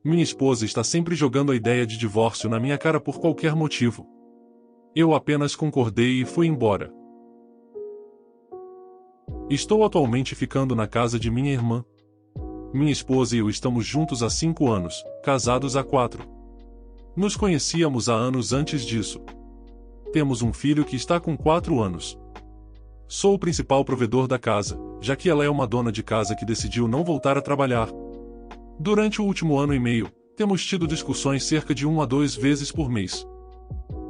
Minha esposa está sempre jogando a ideia de divórcio na minha cara por qualquer motivo. Eu apenas concordei e fui embora. Estou atualmente ficando na casa de minha irmã. Minha esposa e eu estamos juntos há 5 anos, casados há 4. Nos conhecíamos há anos antes disso. Temos um filho que está com 4 anos. Sou o principal provedor da casa, já que ela é uma dona de casa que decidiu não voltar a trabalhar. Durante o último ano e meio, temos tido discussões cerca de 1 a 2 vezes por mês.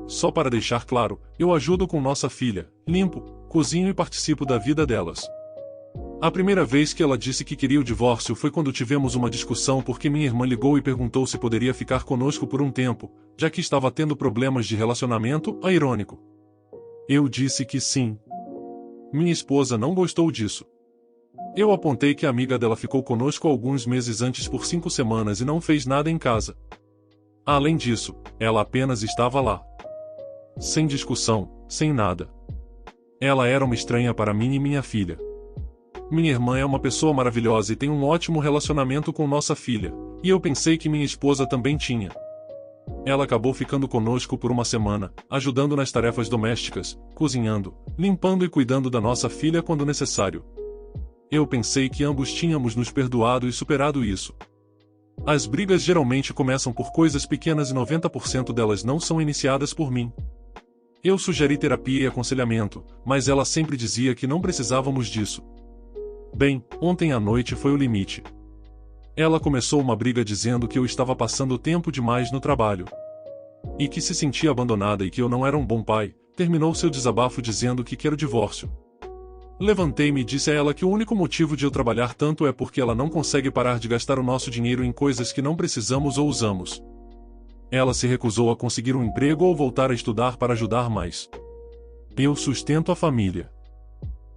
Só para deixar claro, eu ajudo com nossa filha, limpo, cozinho e participo da vida delas. A primeira vez que ela disse que queria o divórcio foi quando tivemos uma discussão porque minha irmã ligou e perguntou se poderia ficar conosco por um tempo, já que estava tendo problemas de relacionamento, irônico. Eu disse que sim. Minha esposa não gostou disso. Eu apontei que a amiga dela ficou conosco alguns meses antes por 5 semanas e não fez nada em casa. Além disso, ela apenas estava lá. Sem discussão, sem nada. Ela era uma estranha para mim e minha filha. Minha irmã é uma pessoa maravilhosa e tem um ótimo relacionamento com nossa filha, e eu pensei que minha esposa também tinha. Ela acabou ficando conosco por 1 semana, ajudando nas tarefas domésticas, cozinhando, limpando e cuidando da nossa filha quando necessário. Eu pensei que ambos tínhamos nos perdoado e superado isso. As brigas geralmente começam por coisas pequenas e 90% delas não são iniciadas por mim. Eu sugeri terapia e aconselhamento, mas ela sempre dizia que não precisávamos disso. Bem, ontem à noite foi o limite. Ela começou uma briga dizendo que eu estava passando tempo demais no trabalho. E que se sentia abandonada e que eu não era um bom pai. Terminou seu desabafo dizendo que quer o divórcio. Levantei-me e disse a ela que o único motivo de eu trabalhar tanto é porque ela não consegue parar de gastar o nosso dinheiro em coisas que não precisamos ou usamos. Ela se recusou a conseguir um emprego ou voltar a estudar para ajudar mais. Eu sustento a família.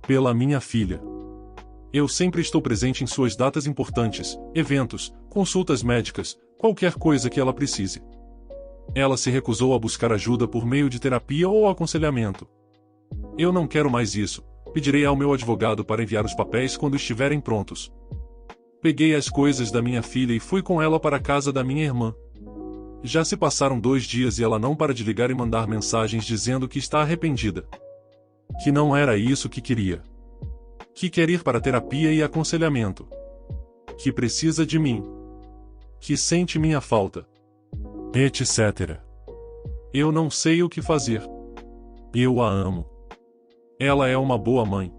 Pela minha filha. Eu sempre estou presente em suas datas importantes, eventos, consultas médicas, qualquer coisa que ela precise. Ela se recusou a buscar ajuda por meio de terapia ou aconselhamento. Eu não quero mais isso. Pedirei ao meu advogado para enviar os papéis quando estiverem prontos. Peguei as coisas da minha filha e fui com ela para a casa da minha irmã. Já se passaram 2 dias e ela não para de ligar e mandar mensagens dizendo que está arrependida. Que não era isso que queria. Que quer ir para terapia e aconselhamento. Que precisa de mim. Que sente minha falta. Etc. Eu não sei o que fazer. Eu a amo. Ela é uma boa mãe.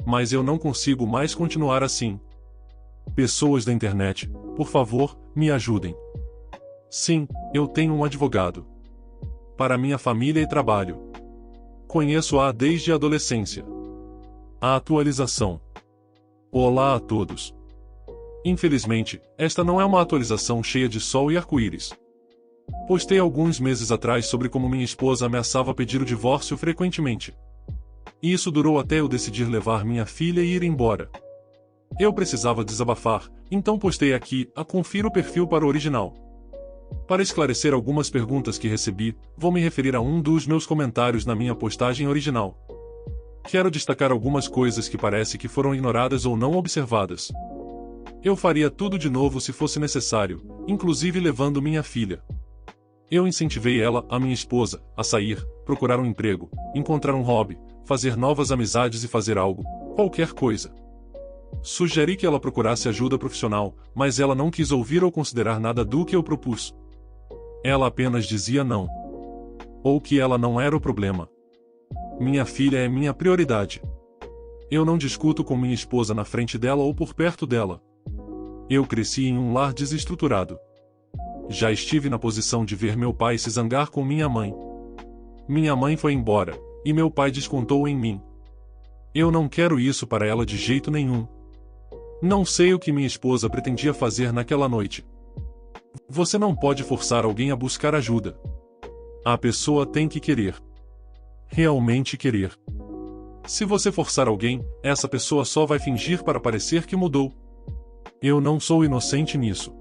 Mas eu não consigo mais continuar assim. Pessoas da internet, por favor, me ajudem. Sim, eu tenho um advogado. Para minha família e trabalho. Conheço-a desde a adolescência. A atualização. Olá a todos. Infelizmente, esta não é uma atualização cheia de sol e arco-íris. Postei alguns meses atrás sobre como minha esposa ameaçava pedir o divórcio frequentemente. E isso durou até eu decidir levar minha filha e ir embora. Eu precisava desabafar, então postei aqui, confira o perfil para o original. Para esclarecer algumas perguntas que recebi, vou me referir a um dos meus comentários na minha postagem original. Quero destacar algumas coisas que parece que foram ignoradas ou não observadas. Eu faria tudo de novo se fosse necessário, inclusive levando minha filha. Eu incentivei ela, a minha esposa, a sair, procurar um emprego, encontrar um hobby, fazer novas amizades e fazer algo, qualquer coisa. Sugeri que ela procurasse ajuda profissional, mas ela não quis ouvir ou considerar nada do que eu propus. Ela apenas dizia não. Ou que ela não era o problema. Minha filha é minha prioridade. Eu não discuto com minha esposa na frente dela ou por perto dela. Eu cresci em um lar desestruturado. Já estive na posição de ver meu pai se zangar com minha mãe. Minha mãe foi embora, e meu pai descontou em mim. Eu não quero isso para ela de jeito nenhum. Não sei o que minha esposa pretendia fazer naquela noite. Você não pode forçar alguém a buscar ajuda. A pessoa tem que querer. Realmente querer. Se você forçar alguém, essa pessoa só vai fingir para parecer que mudou. Eu não sou inocente nisso.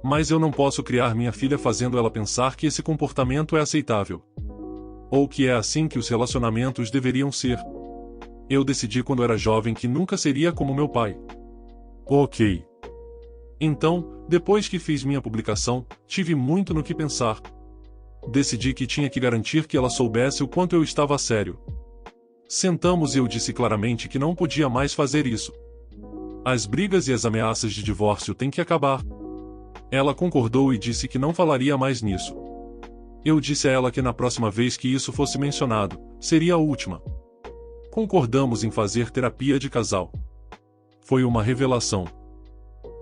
Mas eu não posso criar minha filha fazendo ela pensar que esse comportamento é aceitável. Ou que é assim que os relacionamentos deveriam ser. Eu decidi quando era jovem que nunca seria como meu pai. Ok. Então, depois que fiz minha publicação, tive muito no que pensar. Decidi que tinha que garantir que ela soubesse o quanto eu estava a sério. Sentamos e eu disse claramente que não podia mais fazer isso. As brigas e as ameaças de divórcio têm que acabar. Ela concordou e disse que não falaria mais nisso. Eu disse a ela que na próxima vez que isso fosse mencionado, seria a última. Concordamos em fazer terapia de casal. Foi uma revelação.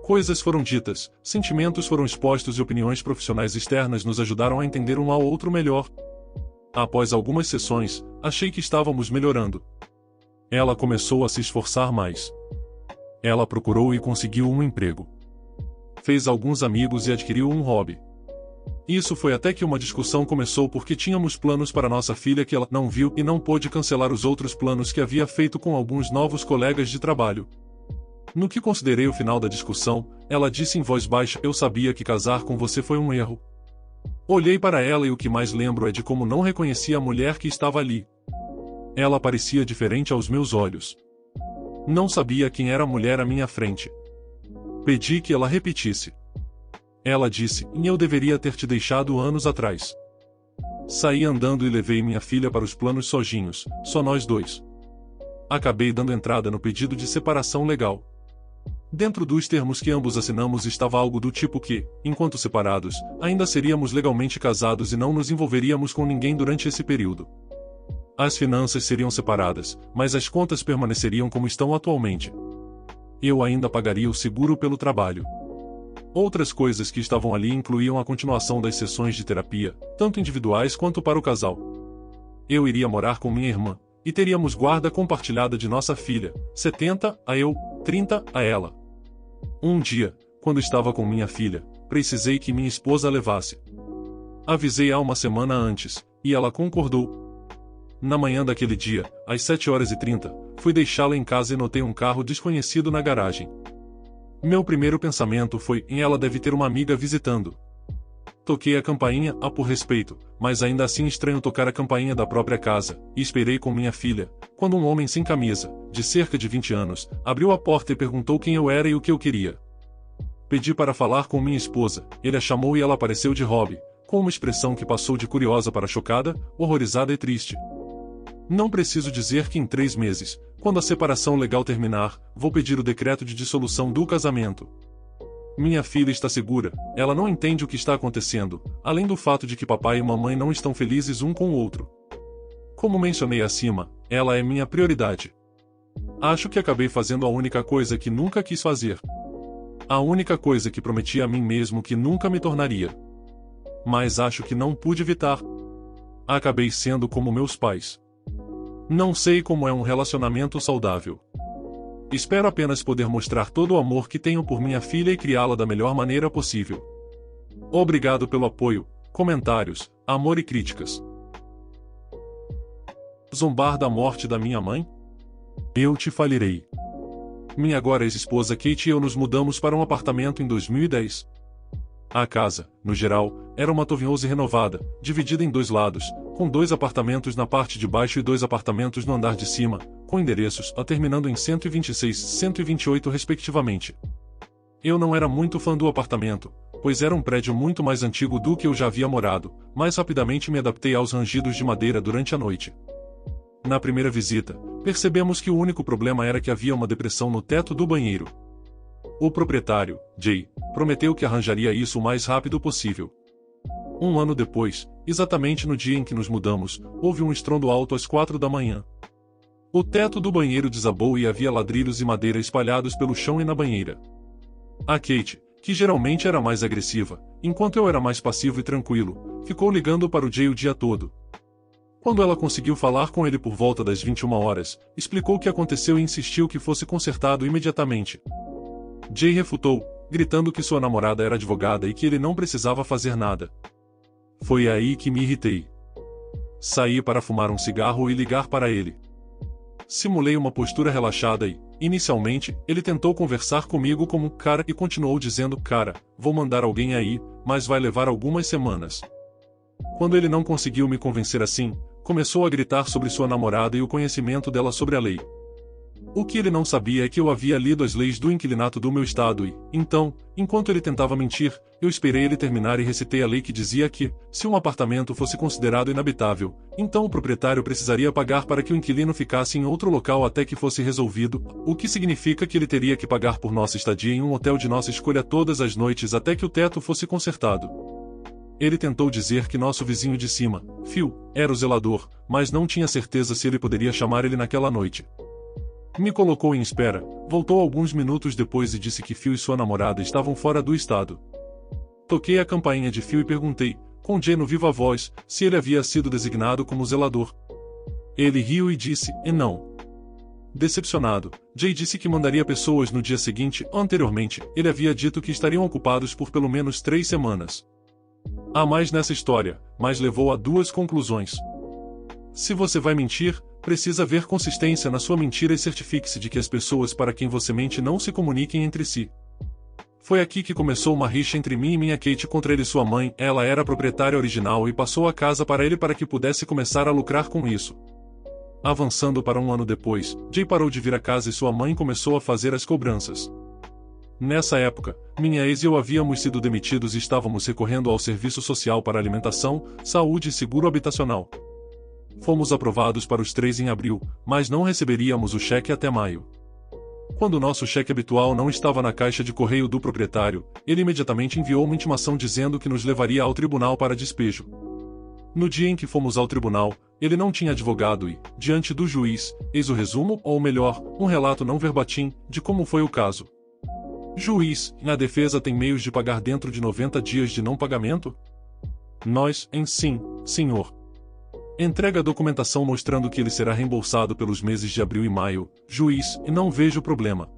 Coisas foram ditas, sentimentos foram expostos e opiniões profissionais externas nos ajudaram a entender um ao outro melhor. Após algumas sessões, achei que estávamos melhorando. Ela começou a se esforçar mais. Ela procurou e conseguiu um emprego. Fez alguns amigos e adquiriu um hobby. Isso foi até que uma discussão começou porque tínhamos planos para nossa filha que ela não viu e não pôde cancelar os outros planos que havia feito com alguns novos colegas de trabalho. No que considerei o final da discussão, ela disse em voz baixa: "Eu sabia que casar com você foi um erro." Olhei para ela e o que mais lembro é de como não reconheci a mulher que estava ali. Ela parecia diferente aos meus olhos. Não sabia quem era a mulher à minha frente. Pedi que ela repetisse. Ela disse: "Eu deveria ter te deixado anos atrás." Saí andando e levei minha filha para os planos sozinhos, só nós dois. Acabei dando entrada no pedido de separação legal. Dentro dos termos que ambos assinamos estava algo do tipo que, enquanto separados, ainda seríamos legalmente casados e não nos envolveríamos com ninguém durante esse período. As finanças seriam separadas, mas as contas permaneceriam como estão atualmente. Eu ainda pagaria o seguro pelo trabalho. Outras coisas que estavam ali incluíam a continuação das sessões de terapia, tanto individuais quanto para o casal. Eu iria morar com minha irmã, e teríamos guarda compartilhada de nossa filha, 70 a eu, 30 a ela. Um dia, quando estava com minha filha, precisei que minha esposa a levasse. Avisei há uma semana antes, e ela concordou. Na manhã daquele dia, às 7h30, fui deixá-la em casa e notei um carro desconhecido na garagem. Meu primeiro pensamento foi: ela deve ter uma amiga visitando. Toquei a campainha, por respeito, mas ainda assim estranho tocar a campainha da própria casa, e esperei com minha filha, quando um homem sem camisa, de cerca de 20 anos, abriu a porta e perguntou quem eu era e o que eu queria. Pedi para falar com minha esposa, ele a chamou e ela apareceu de hobby, com uma expressão que passou de curiosa para chocada, horrorizada e triste. Não preciso dizer que em 3 meses, quando a separação legal terminar, vou pedir o decreto de dissolução do casamento. Minha filha está segura, ela não entende o que está acontecendo, além do fato de que papai e mamãe não estão felizes um com o outro. Como mencionei acima, ela é minha prioridade. Acho que acabei fazendo a única coisa que nunca quis fazer. A única coisa que prometi a mim mesmo que nunca me tornaria. Mas acho que não pude evitar. Acabei sendo como meus pais. Não sei como é um relacionamento saudável. Espero apenas poder mostrar todo o amor que tenho por minha filha e criá-la da melhor maneira possível. Obrigado pelo apoio, comentários, amor e críticas. Zombar da morte da minha mãe? Eu te falirei. Minha agora ex-esposa Kate e eu nos mudamos para um apartamento em 2010. A casa, no geral, era uma townhouse renovada, dividida em 2 lados, com 2 apartamentos na parte de baixo e 2 apartamentos no andar de cima, com endereços terminando em 126 e 128 respectivamente. Eu não era muito fã do apartamento, pois era um prédio muito mais antigo do que eu já havia morado, mas rapidamente me adaptei aos rangidos de madeira durante a noite. Na primeira visita, percebemos que o único problema era que havia uma depressão no teto do banheiro. O proprietário, Jay, prometeu que arranjaria isso o mais rápido possível. Um ano depois, exatamente no dia em que nos mudamos, houve um estrondo alto às 4 da manhã. O teto do banheiro desabou e havia ladrilhos e madeira espalhados pelo chão e na banheira. A Kate, que geralmente era mais agressiva, enquanto eu era mais passivo e tranquilo, ficou ligando para o Jay o dia todo. Quando ela conseguiu falar com ele por volta das 21 horas, explicou o que aconteceu e insistiu que fosse consertado imediatamente. Jay refutou, gritando que sua namorada era advogada e que ele não precisava fazer nada. Foi aí que me irritei. Saí para fumar um cigarro e ligar para ele. Simulei uma postura relaxada e, inicialmente, ele tentou conversar comigo como cara e continuou dizendo: "Cara, vou mandar alguém aí, mas vai levar algumas semanas." Quando ele não conseguiu me convencer assim, começou a gritar sobre sua namorada e o conhecimento dela sobre a lei. O que ele não sabia é que eu havia lido as leis do inquilinato do meu estado e, então, enquanto ele tentava mentir, eu esperei ele terminar e recitei a lei que dizia que, se um apartamento fosse considerado inabitável, então o proprietário precisaria pagar para que o inquilino ficasse em outro local até que fosse resolvido, o que significa que ele teria que pagar por nossa estadia em um hotel de nossa escolha todas as noites até que o teto fosse consertado. Ele tentou dizer que nosso vizinho de cima, Phil, era o zelador, mas não tinha certeza se ele poderia chamar ele naquela noite. Me colocou em espera, voltou alguns minutos depois e disse que Phil e sua namorada estavam fora do estado. Toquei a campainha de Phil e perguntei, com Jay no viva voz, se ele havia sido designado como zelador. Ele riu e disse, e não. Decepcionado, Jay disse que mandaria pessoas no dia seguinte. Anteriormente, ele havia dito que estariam ocupados por pelo menos 3 semanas. Há mais nessa história, mas levou a 2 conclusões. Se você vai mentir, precisa haver consistência na sua mentira e certifique-se de que as pessoas para quem você mente não se comuniquem entre si. Foi aqui que começou uma rixa entre mim e minha Kate contra ele e sua mãe. Ela era a proprietária original e passou a casa para ele para que pudesse começar a lucrar com isso. Avançando para 1 ano depois, Jay parou de vir à casa e sua mãe começou a fazer as cobranças. Nessa época, minha ex e eu havíamos sido demitidos e estávamos recorrendo ao Serviço Social para Alimentação, Saúde e Seguro Habitacional. Fomos aprovados para os 3 em abril, mas não receberíamos o cheque até maio. Quando nosso cheque habitual não estava na caixa de correio do proprietário, ele imediatamente enviou uma intimação dizendo que nos levaria ao tribunal para despejo. No dia em que fomos ao tribunal, ele não tinha advogado e, diante do juiz, eis o resumo, ou melhor, um relato não verbatim, de como foi o caso. Juiz, a defesa tem meios de pagar dentro de 90 dias de não pagamento? Nós, sim, senhor. Entrega a documentação mostrando que ele será reembolsado pelos meses de abril e maio. Juiz, e não vejo problema.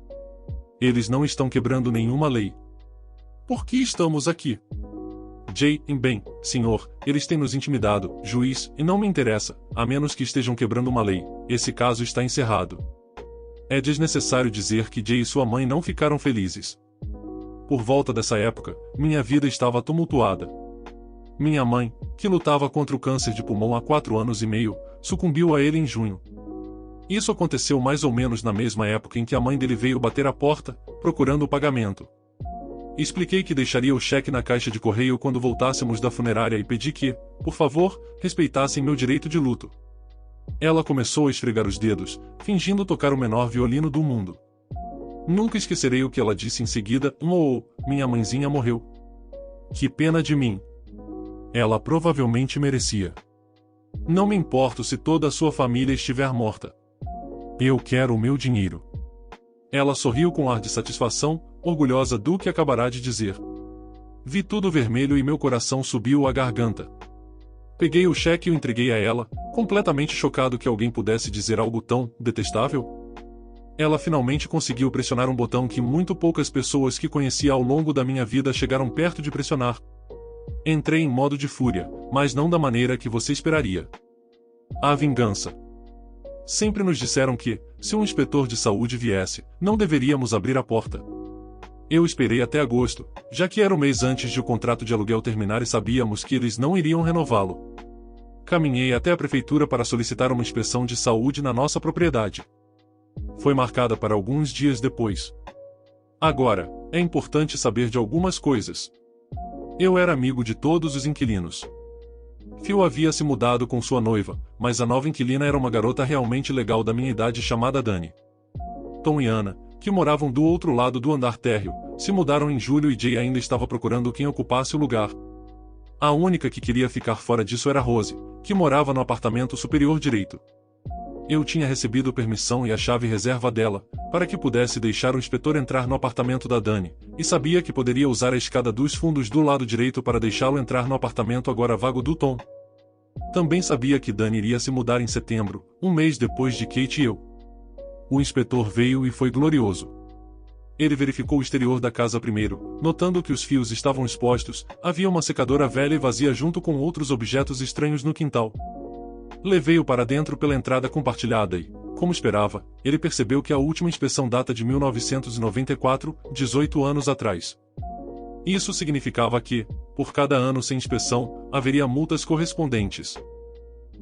Eles não estão quebrando nenhuma lei. Por que estamos aqui? Jay, bem, senhor, eles têm nos intimidado. Juiz, e não me interessa, a menos que estejam quebrando uma lei. Esse caso está encerrado. É desnecessário dizer que Jay e sua mãe não ficaram felizes. Por volta dessa época, minha vida estava tumultuada. Minha mãe, que lutava contra o câncer de pulmão há 4 anos e meio, sucumbiu a ele em junho. Isso aconteceu mais ou menos na mesma época em que a mãe dele veio bater a porta, procurando o pagamento. Expliquei que deixaria o cheque na caixa de correio quando voltássemos da funerária e pedi que, por favor, respeitassem meu direito de luto. Ela começou a esfregar os dedos, fingindo tocar o menor violino do mundo. Nunca esquecerei o que ela disse em seguida, minha mãezinha morreu. Que pena de mim. Ela provavelmente merecia. Não me importo se toda a sua família estiver morta. Eu quero o meu dinheiro. Ela sorriu com ar de satisfação, orgulhosa do que acabará de dizer. Vi tudo vermelho e meu coração subiu à garganta. Peguei o cheque e o entreguei a ela, completamente chocado que alguém pudesse dizer algo tão detestável. Ela finalmente conseguiu pressionar um botão que muito poucas pessoas que conhecia ao longo da minha vida chegaram perto de pressionar. Entrei em modo de fúria, mas não da maneira que você esperaria. A vingança. Sempre nos disseram que, se um inspetor de saúde viesse, não deveríamos abrir a porta. Eu esperei até agosto, já que era o mês antes de o contrato de aluguel terminar e sabíamos que eles não iriam renová-lo. Caminhei até a prefeitura para solicitar uma inspeção de saúde na nossa propriedade. Foi marcada para alguns dias depois. Agora, é importante saber de algumas coisas. Eu era amigo de todos os inquilinos. Phil havia se mudado com sua noiva, mas a nova inquilina era uma garota realmente legal da minha idade chamada Dani. Tom e Anna, que moravam do outro lado do andar térreo, se mudaram em julho e Jay ainda estava procurando quem ocupasse o lugar. A única que queria ficar fora disso era Rose, que morava no apartamento superior direito. Eu tinha recebido permissão e a chave reserva dela, para que pudesse deixar o inspetor entrar no apartamento da Dani, e sabia que poderia usar a escada dos fundos do lado direito para deixá-lo entrar no apartamento agora vago do Tom. Também sabia que Dani iria se mudar em setembro, um mês depois de Kate e eu. O inspetor veio e foi glorioso. Ele verificou o exterior da casa primeiro, notando que os fios estavam expostos, havia uma secadora velha e vazia junto com outros objetos estranhos no quintal. Levei-o para dentro pela entrada compartilhada e, como esperava, ele percebeu que a última inspeção data de 1994, 18 anos atrás. Isso significava que, por cada ano sem inspeção, haveria multas correspondentes.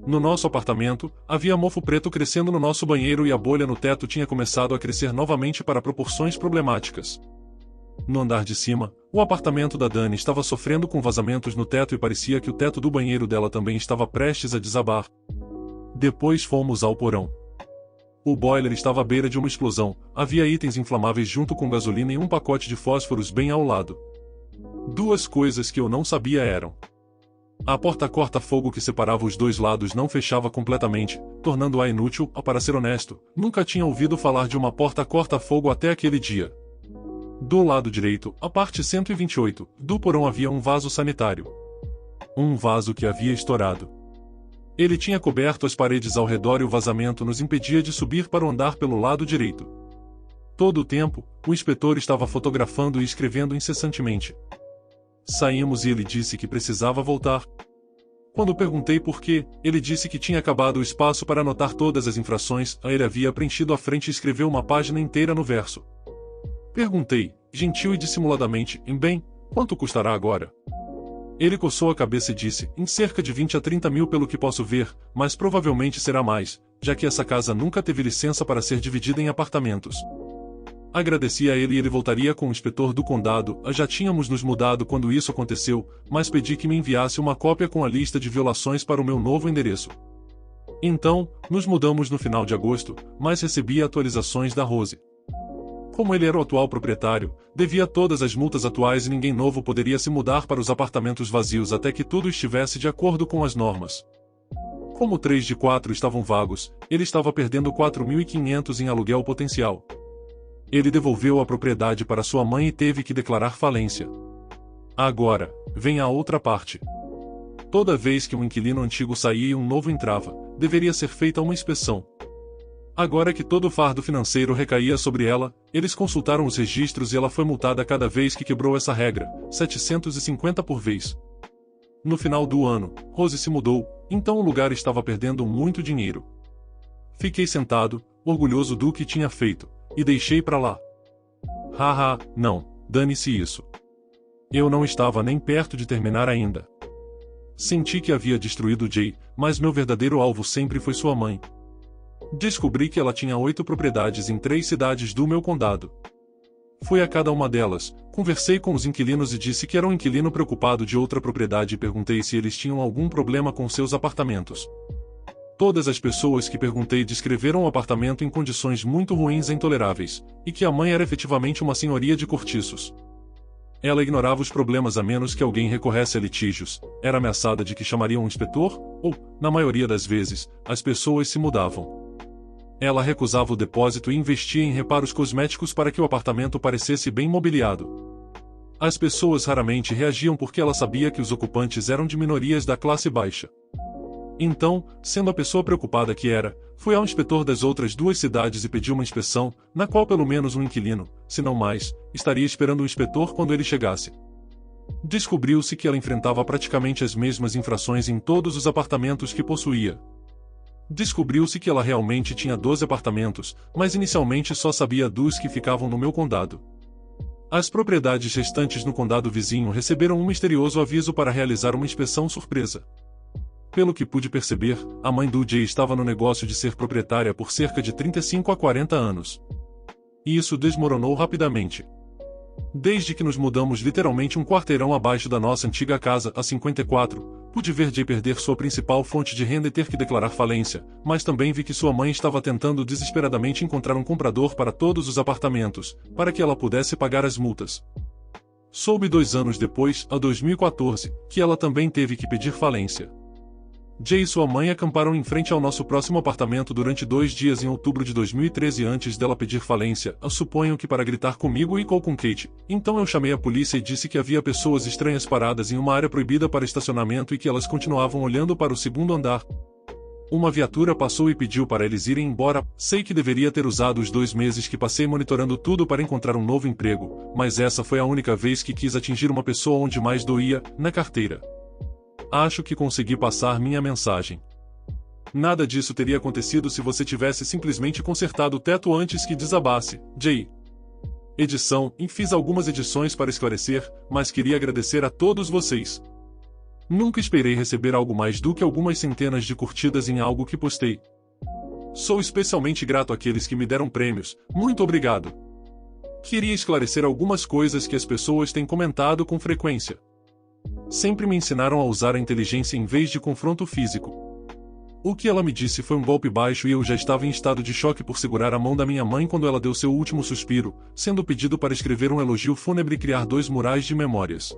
No nosso apartamento, havia mofo preto crescendo no nosso banheiro e a bolha no teto tinha começado a crescer novamente para proporções problemáticas. No andar de cima, o apartamento da Dani estava sofrendo com vazamentos no teto e parecia que o teto do banheiro dela também estava prestes a desabar. Depois fomos ao porão. O boiler estava à beira de uma explosão, havia itens inflamáveis junto com gasolina e um pacote de fósforos bem ao lado. Duas coisas que eu não sabia eram: a porta corta-fogo que separava os dois lados não fechava completamente, tornando-a inútil. Para ser honesto, nunca tinha ouvido falar de uma porta corta-fogo até aquele dia. Do lado direito, a parte 128, do porão havia um vaso sanitário. Um vaso que havia estourado. Ele tinha coberto as paredes ao redor e o vazamento nos impedia de subir para o andar pelo lado direito. Todo o tempo, o inspetor estava fotografando e escrevendo incessantemente. Saímos e ele disse que precisava voltar. Quando perguntei por quê, ele disse que tinha acabado o espaço para anotar todas as infrações. Ele havia preenchido a frente e escreveu uma página inteira no verso. Perguntei, gentil e dissimuladamente, bem, quanto custará agora? Ele coçou a cabeça e disse, em cerca de 20 a 30 mil pelo que posso ver, mas provavelmente será mais, já que essa casa nunca teve licença para ser dividida em apartamentos. Agradeci a ele e ele voltaria com o inspetor do condado. Já tínhamos nos mudado quando isso aconteceu, mas pedi que me enviasse uma cópia com a lista de violações para o meu novo endereço. Então, nos mudamos no final de agosto, mas recebi atualizações da Rose. Como ele era o atual proprietário, devia todas as multas atuais e ninguém novo poderia se mudar para os apartamentos vazios até que tudo estivesse de acordo com as normas. Como 3 de 4 estavam vagos, ele estava perdendo 4.500 em aluguel potencial. Ele devolveu a propriedade para sua mãe e teve que declarar falência. Agora, vem a outra parte. Toda vez que um inquilino antigo saía e um novo entrava, deveria ser feita uma inspeção. Agora que todo o fardo financeiro recaía sobre ela, eles consultaram os registros e ela foi multada cada vez que quebrou essa regra, 750 por vez. No final do ano, Rose se mudou, então o lugar estava perdendo muito dinheiro. Fiquei sentado, orgulhoso do que tinha feito, e deixei pra lá. Haha, não, dane-se isso. Eu não estava nem perto de terminar ainda. Senti que havia destruído Jay, mas meu verdadeiro alvo sempre foi sua mãe. Descobri que ela tinha 8 propriedades em 3 cidades do meu condado. Fui a cada uma delas, conversei com os inquilinos e disse que era um inquilino preocupado de outra propriedade e perguntei se eles tinham algum problema com seus apartamentos. Todas as pessoas que perguntei descreveram o apartamento em condições muito ruins e intoleráveis, e que a mãe era efetivamente uma senhoria de cortiços. Ela ignorava os problemas a menos que alguém recorresse a litígios, era ameaçada de que chamaria um inspetor, ou, na maioria das vezes, as pessoas se mudavam. Ela recusava o depósito e investia em reparos cosméticos para que o apartamento parecesse bem mobiliado. As pessoas raramente reagiam porque ela sabia que os ocupantes eram de minorias da classe baixa. Então, sendo a pessoa preocupada que era, fui ao inspetor das outras 2 cidades e pedi uma inspeção, na qual pelo menos um inquilino, se não mais, estaria esperando o inspetor quando ele chegasse. Descobriu-se que ela enfrentava praticamente as mesmas infrações em todos os apartamentos que possuía. Descobriu-se que ela realmente tinha 12 apartamentos, mas inicialmente só sabia dos que ficavam no meu condado. As propriedades restantes no condado vizinho receberam um misterioso aviso para realizar uma inspeção surpresa. Pelo que pude perceber, a mãe do Jay estava no negócio de ser proprietária por cerca de 35 a 40 anos. E isso desmoronou rapidamente. Desde que nos mudamos literalmente um quarteirão abaixo da nossa antiga casa, a 54, pude ver Jay perder sua principal fonte de renda e ter que declarar falência, mas também vi que sua mãe estava tentando desesperadamente encontrar um comprador para todos os apartamentos, para que ela pudesse pagar as multas. Soube 2 anos depois, a 2014, que ela também teve que pedir falência. Jay e sua mãe acamparam em frente ao nosso próximo apartamento durante 2 dias em outubro de 2013 antes dela pedir falência, suponho que para gritar comigo e com Kate. Então eu chamei a polícia e disse que havia pessoas estranhas paradas em uma área proibida para estacionamento e que elas continuavam olhando para o 2º andar. Uma viatura passou e pediu para eles irem embora. Sei que deveria ter usado os 2 meses que passei monitorando tudo para encontrar um novo emprego, mas essa foi a única vez que quis atingir uma pessoa onde mais doía, na carteira. Acho que consegui passar minha mensagem. Nada disso teria acontecido se você tivesse simplesmente consertado o teto antes que desabasse, Jay. Edição, fiz algumas edições para esclarecer, mas queria agradecer a todos vocês. Nunca esperei receber algo mais do que algumas centenas de curtidas em algo que postei. Sou especialmente grato àqueles que me deram prêmios, muito obrigado. Queria esclarecer algumas coisas que as pessoas têm comentado com frequência. Sempre me ensinaram a usar a inteligência em vez de confronto físico. O que ela me disse foi um golpe baixo e eu já estava em estado de choque por segurar a mão da minha mãe quando ela deu seu último suspiro, sendo pedido para escrever um elogio fúnebre e criar 2 murais de memórias.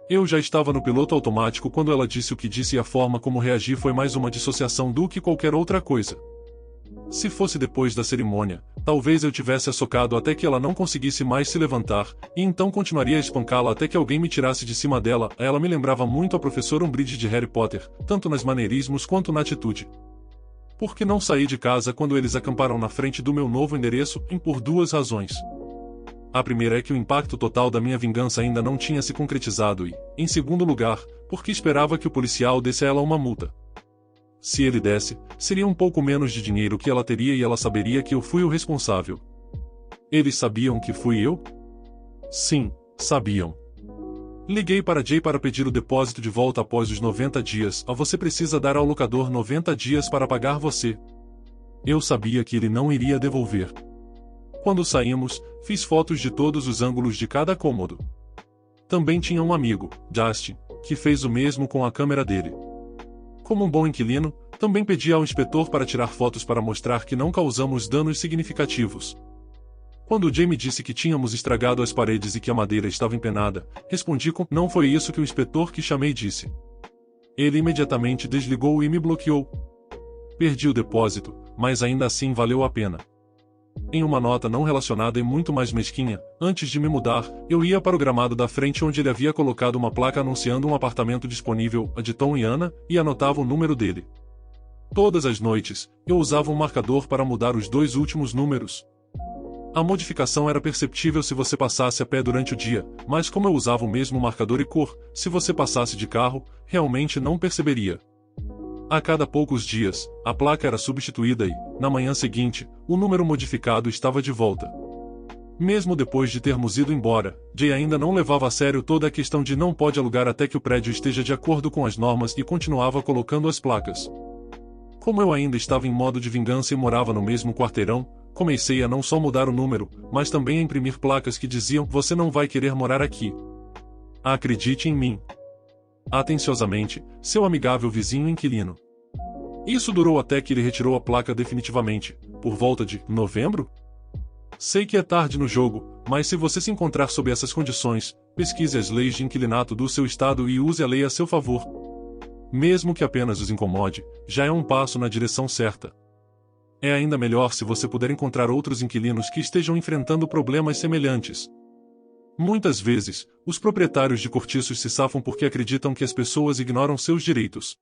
Eu já estava no piloto automático quando ela disse o que disse e a forma como reagi foi mais uma dissociação do que qualquer outra coisa. Se fosse depois da cerimônia, talvez eu tivesse a socado até que ela não conseguisse mais se levantar, e então continuaria a espancá-la até que alguém me tirasse de cima dela. Ela me lembrava muito a professora Umbridge de Harry Potter, tanto nas maneirismos quanto na atitude. Por que não saí de casa quando eles acamparam na frente do meu novo endereço? Por 2 razões. A primeira é que o impacto total da minha vingança ainda não tinha se concretizado e, em segundo lugar, porque esperava que o policial desse a ela uma multa. Se ele desse, seria um pouco menos de dinheiro que ela teria e ela saberia que eu fui o responsável. Eles sabiam que fui eu? Sim, sabiam. Liguei para Jay para pedir o depósito de volta após os 90 dias. Você precisa dar ao locador 90 dias para pagar você. Eu sabia que ele não iria devolver. Quando saímos, fiz fotos de todos os ângulos de cada cômodo. Também tinha um amigo, Justin, que fez o mesmo com a câmera dele. Como um bom inquilino, também pedi ao inspetor para tirar fotos para mostrar que não causamos danos significativos. Quando Jay me disse que tínhamos estragado as paredes e que a madeira estava empenada, respondi com: não foi isso que o inspetor que chamei disse. Ele imediatamente desligou e me bloqueou. Perdi o depósito, mas ainda assim valeu a pena. Em uma nota não relacionada e muito mais mesquinha, antes de me mudar, eu ia para o gramado da frente onde ele havia colocado uma placa anunciando um apartamento disponível, a de Tom e Ana, e anotava o número dele. Todas as noites, eu usava um marcador para mudar os 2 últimos números. A modificação era perceptível se você passasse a pé durante o dia, mas como eu usava o mesmo marcador e cor, se você passasse de carro, realmente não perceberia. A cada poucos dias, a placa era substituída e, na manhã seguinte, o número modificado estava de volta. Mesmo depois de termos ido embora, Jay ainda não levava a sério toda a questão de não pode alugar até que o prédio esteja de acordo com as normas e continuava colocando as placas. Como eu ainda estava em modo de vingança e morava no mesmo quarteirão, comecei a não só mudar o número, mas também a imprimir placas que diziam: você não vai querer morar aqui. Acredite em mim. Atenciosamente, seu amigável vizinho inquilino. Isso durou até que ele retirou a placa definitivamente, por volta de novembro? Sei que é tarde no jogo, mas se você se encontrar sob essas condições, pesquise as leis de inquilinato do seu estado e use a lei a seu favor. Mesmo que apenas os incomode, já é um passo na direção certa. É ainda melhor se você puder encontrar outros inquilinos que estejam enfrentando problemas semelhantes. Muitas vezes, os proprietários de cortiços se safam porque acreditam que as pessoas ignoram seus direitos.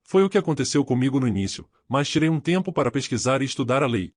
Foi o que aconteceu comigo no início, mas tirei um tempo para pesquisar e estudar a lei.